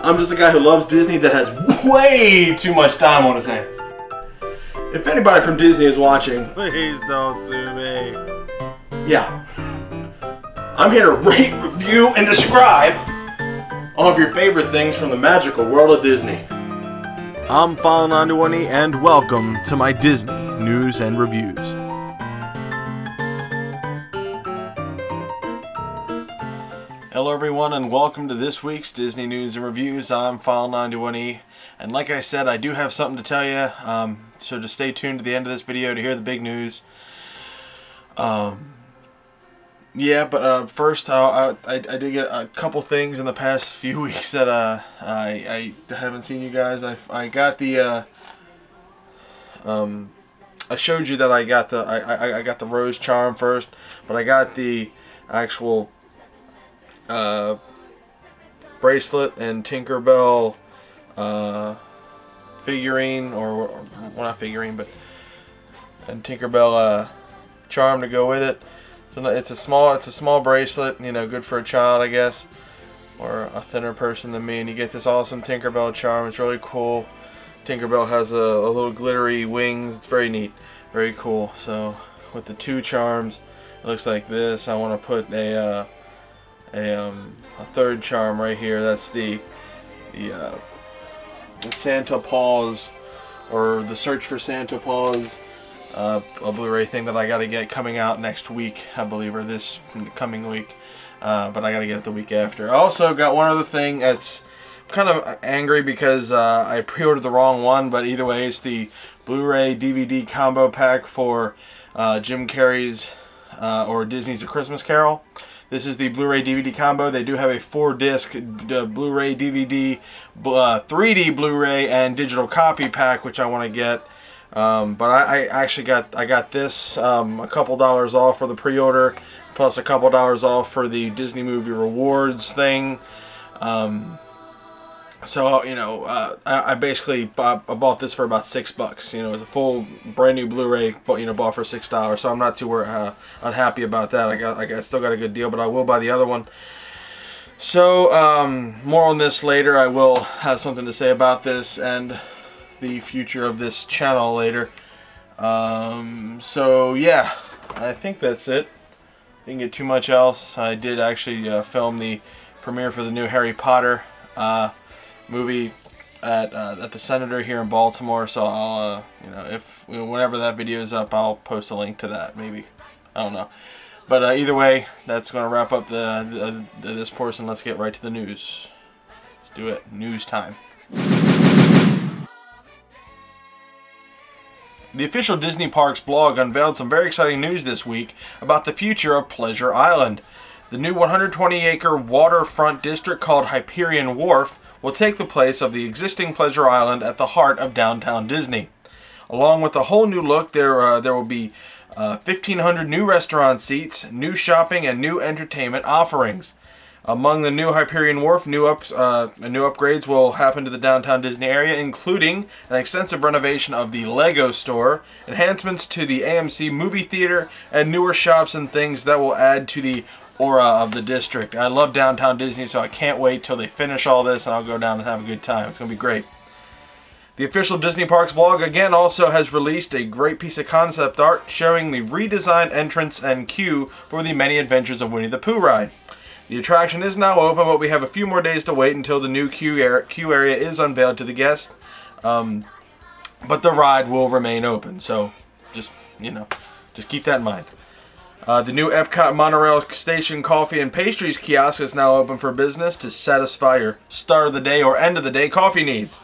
I'm just a guy who loves Disney that has way too much time on his hands. If anybody from Disney is watching, please don't sue me. Yeah. I'm here to rate, review, and describe all of your favorite things from the magical world of Disney. I'm File91e and welcome to my Disney news and reviews. Hello everyone and welcome to this week's Disney News and Reviews. I'm File91e and like I said, I do have something to tell you, so just stay tuned to the end of this video to hear the big news. First I did get a couple things in the past few weeks that I haven't seen you guys. I got the I showed you that I got the rose charm first, but I got the actual bracelet and Tinkerbell figurine, or well, not figurine, but and Tinkerbell charm to go with it. So it's a small bracelet, you know, good for a child, I guess, or a thinner person than me. And you get this awesome Tinkerbell charm. It's really cool. Tinkerbell has a little glittery wings. It's very neat, very cool. So with the two charms, it looks like this. I want to put a third charm right here. That's the Santa Paws, or the Search for Santa Paws, a Blu-ray thing that I gotta get coming out next week, I believe, or this coming week, but I gotta get it the week after. I also got one other thing that's kind of angry because I pre-ordered the wrong one, but either way, it's the Blu-ray DVD combo pack for Jim Carrey's or Disney's A Christmas Carol. This is the Blu-ray DVD combo. They do have a 4-disc Blu-ray DVD, 3D Blu-ray, and digital copy pack, which I want to get. But I actually got this a couple dollars off for the pre-order, plus a couple dollars off for the Disney Movie Rewards thing. So you know, I basically bought this for about $6. You know, it's a full brand new Blu-ray, but you know, bought for $6. So I'm not too unhappy about that. I still got a good deal, but I will buy the other one. So more on this later. I will have something to say about this and the future of this channel later. So yeah, I think that's it. Didn't get too much else. I did actually film the premiere for the new Harry Potter movie at the Senator here in Baltimore. So I'll whenever that video is up, I'll post a link to that. Maybe, I don't know. But either way, that's going to wrap up this portion. Let's get right to the news. Let's do it. News time. The official Disney Parks blog unveiled some very exciting news this week about the future of Pleasure Island. The new 120-acre waterfront district called Hyperion Wharf will take the place of the existing Pleasure Island at the heart of downtown Disney. Along with a whole new look, there will be 1,500 new restaurant seats, new shopping, and new entertainment offerings. Among the new Hyperion Wharf, new upgrades will happen to the downtown Disney area, including an extensive renovation of the Lego store, enhancements to the AMC movie theater, and newer shops and things that will add to the aura of the district. I love downtown Disney, so I can't wait till they finish all this and I'll go down and have a good time. It's going to be great. The official Disney Parks blog again also has released a great piece of concept art showing the redesigned entrance and queue for the Many Adventures of Winnie the Pooh ride. The attraction is now open, but we have a few more days to wait until the new queue area is unveiled to the guests. But the ride will remain open, so just keep that in mind. The new Epcot Monorail Station Coffee and Pastries kiosk is now open for business to satisfy your start of the day or end of the day coffee needs.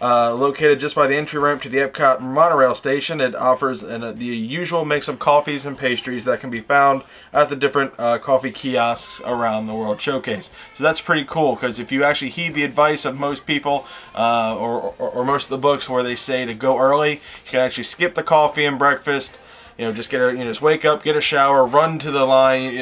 Located just by the entry ramp to the Epcot Monorail Station, it offers the usual mix of coffees and pastries that can be found at the different coffee kiosks around the World Showcase. So that's pretty cool, because if you actually heed the advice of most people, or most of the books where they say to go early, you can actually skip the coffee and breakfast. You know, just just wake up, get a shower, run to the line,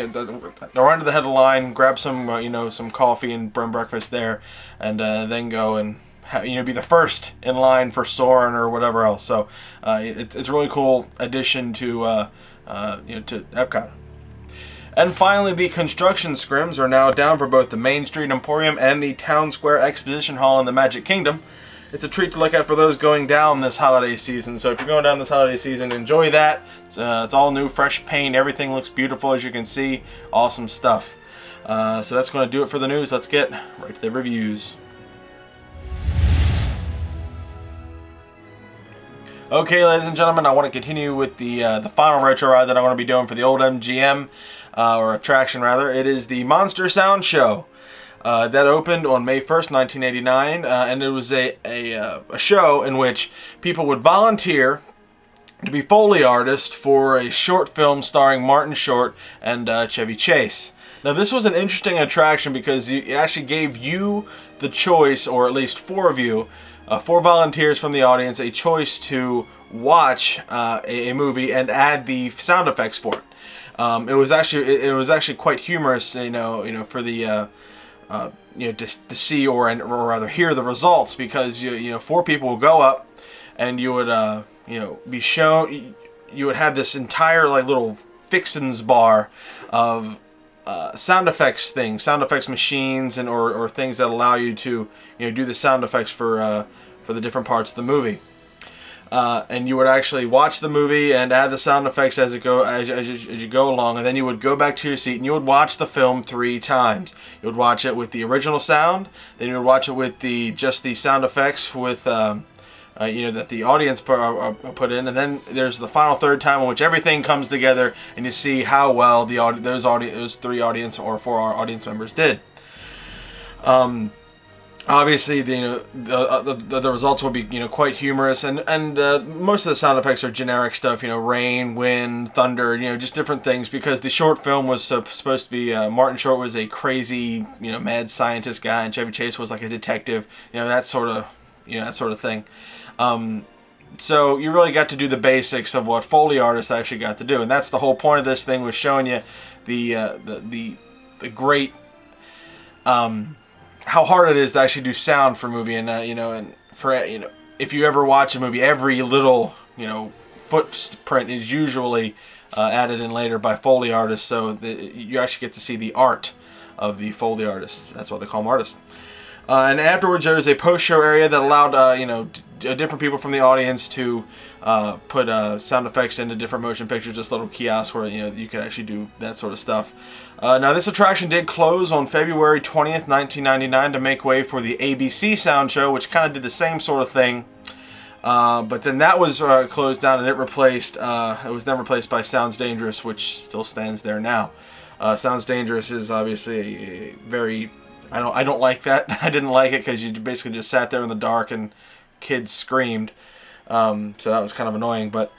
run to the head of the line, grab some some coffee and breakfast there, and then go and be the first in line for Soarin' or whatever else. So it's a really cool addition to to Epcot. And finally, the construction scrims are now down for both the Main Street Emporium and the Town Square Exposition Hall in the Magic Kingdom. It's a treat to look at for those going down this holiday season. So if you're going down this holiday season, enjoy that. It's all new, fresh paint. Everything looks beautiful, as you can see. Awesome stuff. So that's going to do it for the news. Let's get right to the reviews. Okay, ladies and gentlemen, I want to continue with the final retro ride that I'm going to be doing for the old MGM, or attraction rather. It is the Monster Sound Show. That opened on May 1st, 1989, and it was a show in which people would volunteer to be Foley artists for a short film starring Martin Short and Chevy Chase. Now, this was an interesting attraction because it actually gave you the choice, or at least 4 of you, 4 volunteers from the audience, a choice to watch a movie and add the sound effects for it. It was actually quite humorous, you know, for the to see or rather hear the results, because you know 4 people would go up and you would be shown, you would have this entire like little fixins bar of sound effects machines and or things that allow you to do the sound effects for the different parts of the movie. And you would actually watch the movie and add the sound effects as you go along, and then you would go back to your seat and you would watch the film 3 times. You would watch it with the original sound, then you would watch it with just the sound effects with that the audience put in, and then there's the final 3rd time in which everything comes together and you see how well those 3 audience or 4 audience members did. Obviously, the results will be quite humorous, and most of the sound effects are generic stuff, rain, wind, thunder, just different things, because the short film was supposed to be Martin Short was a crazy mad scientist guy, and Chevy Chase was like a detective, that sort of thing. So you really got to do the basics of what Foley artists actually got to do, and that's the whole point of this thing, was showing you the great how hard it is to actually do sound for a movie, and if you ever watch a movie, every little footprint is usually added in later by Foley artists, so you actually get to see the art of the Foley artists. That's why they call them artists. And afterwards, there was a post-show area that allowed different people from the audience to put sound effects into different motion pictures, just little kiosks where you could actually do that sort of stuff. Now, this attraction did close on February 20th, 1999 to make way for the ABC Sound Show, which kind of did the same sort of thing. But then that was closed down, and it was then replaced by Sounds Dangerous, which still stands there now. Sounds Dangerous is obviously a very... I don't like that. I didn't like it because you basically just sat there in the dark and kids screamed. So that was kind of annoying. But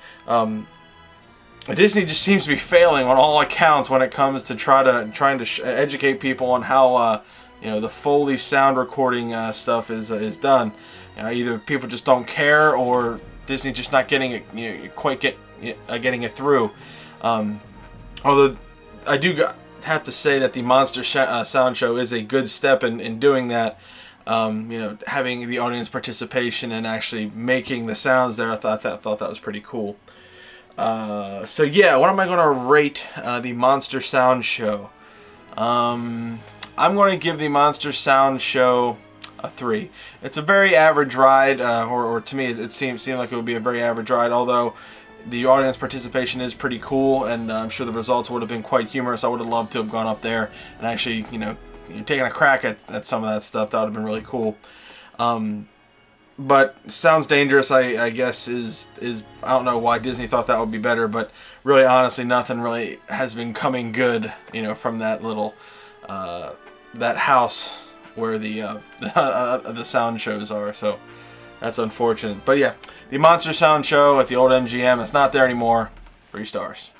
Disney just seems to be failing on all accounts when it comes to trying to educate people on how the Foley sound recording stuff is done. Either people just don't care, or Disney just not getting it getting it through. Although I do have to say that the Monster Sound Show is a good step in doing that. Having the audience participation and actually making the sounds there, I thought that was pretty cool. So yeah, what am I going to rate the Monster Sound Show? I'm going to give the Monster Sound Show a 3. It's a very average ride, or to me it seemed like it would be a very average ride, although the audience participation is pretty cool, and I'm sure the results would have been quite humorous. I would have loved to have gone up there and actually, taking a crack at some of that stuff. That would have been really cool. But Sounds Dangerous, I guess, is I don't know why Disney thought that would be better, but really, honestly, nothing really has been coming good, from that little that house where the sound shows are. So that's unfortunate. But yeah, the Monster Sound Show at the old MGM, it's not there anymore. 3 stars.